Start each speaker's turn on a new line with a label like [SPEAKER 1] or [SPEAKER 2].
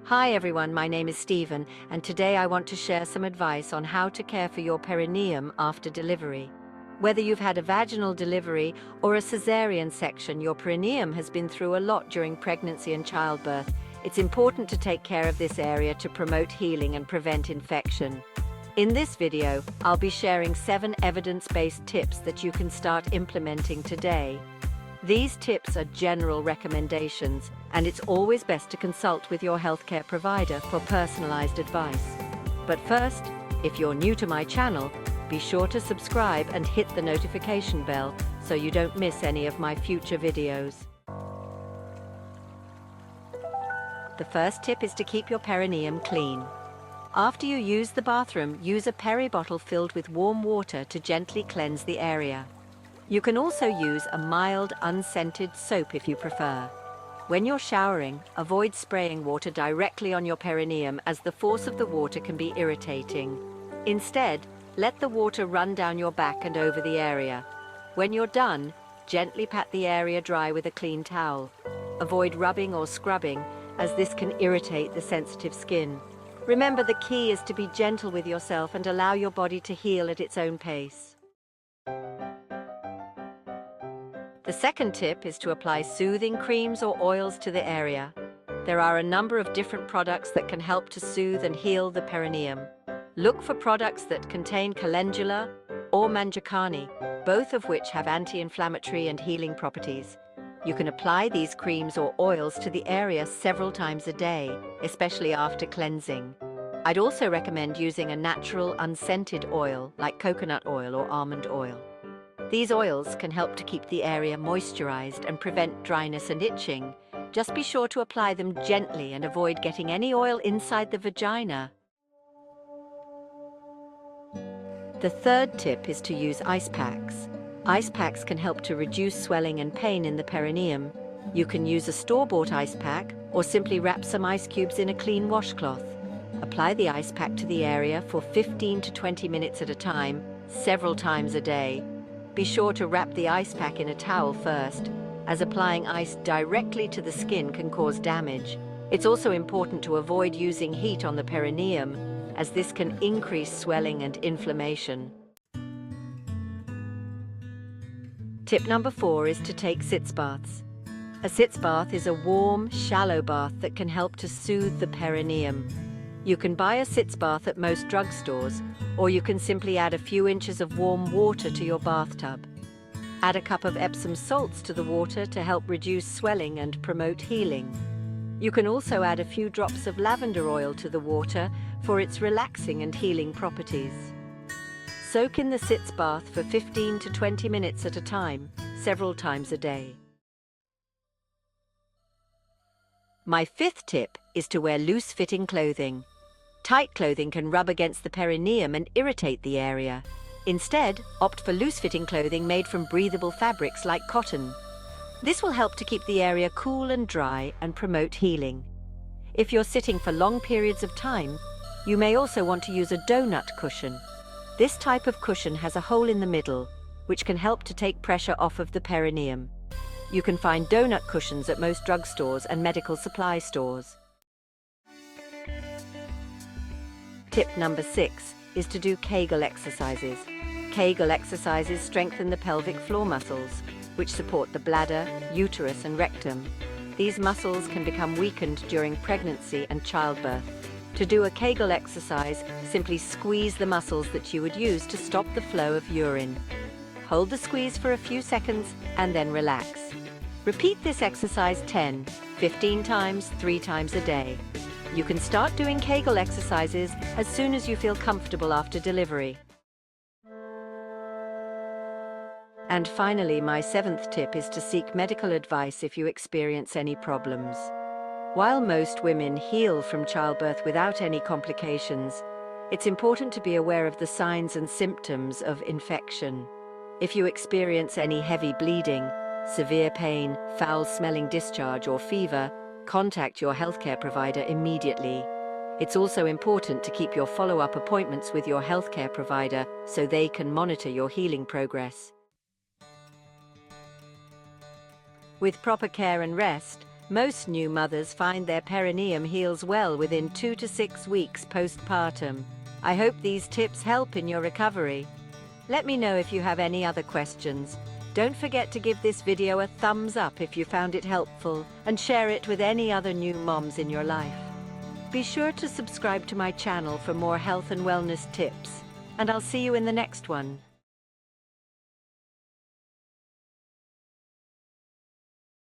[SPEAKER 1] Hi everyone, my name is Stephen, and today I want to share some advice on how to care for your perineum after delivery. Whether you've had a vaginal delivery or a cesarean section, your perineum has been through a lot during pregnancy and childbirth. It's important to take care of this area to promote healing and prevent infection. In this video, I'll be sharing 7 evidence-based tips that you can start implementing today. These tips are general recommendations, and it's always best to consult with your healthcare provider for personalized advice. But first, if you're new to my channel, be sure to subscribe and hit the notification bell so you don't miss any of my future videos. The first tip is to keep your perineum clean. After you use the bathroom, use a peri bottle filled with warm water to gently cleanse the area. You can also use a mild, unscented soap if you prefer. When you're showering, avoid spraying water directly on your perineum as the force of the water can be irritating. Instead, let the water run down your back and over the area. When you're done, gently pat the area dry with a clean towel. Avoid rubbing or scrubbing, as this can irritate the sensitive skin. Remember, the key is to be gentle with yourself and allow your body to heal at its own pace. The second tip is to apply soothing creams or oils to the area. There are a number of different products that can help to soothe and heal the perineum. Look for products that contain calendula or manjakani, both of which have anti-inflammatory and healing properties. You can apply these creams or oils to the area several times a day, especially after cleansing. I'd also recommend using a natural, unscented oil like coconut oil or almond oil. These oils can help to keep the area moisturized and prevent dryness and itching. Just be sure to apply them gently and avoid getting any oil inside the vagina. The third tip is to use ice packs. Ice packs can help to reduce swelling and pain in the perineum. You can use a store-bought ice pack or simply wrap some ice cubes in a clean washcloth. Apply the ice pack to the area for 15 to 20 minutes at a time, several times a day. Be sure to wrap the ice pack in a towel first, as applying ice directly to the skin can cause damage. It's also important to avoid using heat on the perineum, as this can increase swelling and inflammation. Tip number 4 is to take sitz baths. A sitz bath is a warm, shallow bath that can help to soothe the perineum. You can buy a sitz bath at most drugstores, or you can simply add a few inches of warm water to your bathtub. Add a cup of Epsom salts to the water to help reduce swelling and promote healing. You can also add a few drops of lavender oil to the water for its relaxing and healing properties. Soak in the sitz bath for 15 to 20 minutes at a time, several times a day. My 5th tip is to wear loose-fitting clothing. Tight clothing can rub against the perineum and irritate the area. Instead, opt for loose-fitting clothing made from breathable fabrics like cotton. This will help to keep the area cool and dry and promote healing. If you're sitting for long periods of time, you may also want to use a donut cushion. This type of cushion has a hole in the middle, which can help to take pressure off of the perineum. You can find donut cushions at most drugstores and medical supply stores. Tip number 6 is to do Kegel exercises. Kegel exercises strengthen the pelvic floor muscles, which support the bladder, uterus, and rectum. These muscles can become weakened during pregnancy and childbirth. To do a Kegel exercise, simply squeeze the muscles that you would use to stop the flow of urine. Hold the squeeze for a few seconds and then relax. Repeat this exercise 10, 15 times, 3 times a day. You can start doing Kegel exercises as soon as you feel comfortable after delivery. And finally, my 7th tip is to seek medical advice if you experience any problems. While most women heal from childbirth without any complications, it's important to be aware of the signs and symptoms of infection. If you experience any heavy bleeding, severe pain, foul-smelling discharge, or fever, contact your healthcare provider immediately. It's also important to keep your follow-up appointments with your healthcare provider so they can monitor your healing progress. With proper care and rest, Most new mothers find their perineum heals well within 2 to 6 weeks postpartum. I hope these tips help in your recovery. Let me know if you have any other questions. Don't forget to give this video a thumbs up if you found it helpful, and share it with any other new moms in your life. Be sure to subscribe to my channel for more health and wellness tips, and I'll see you in the next one.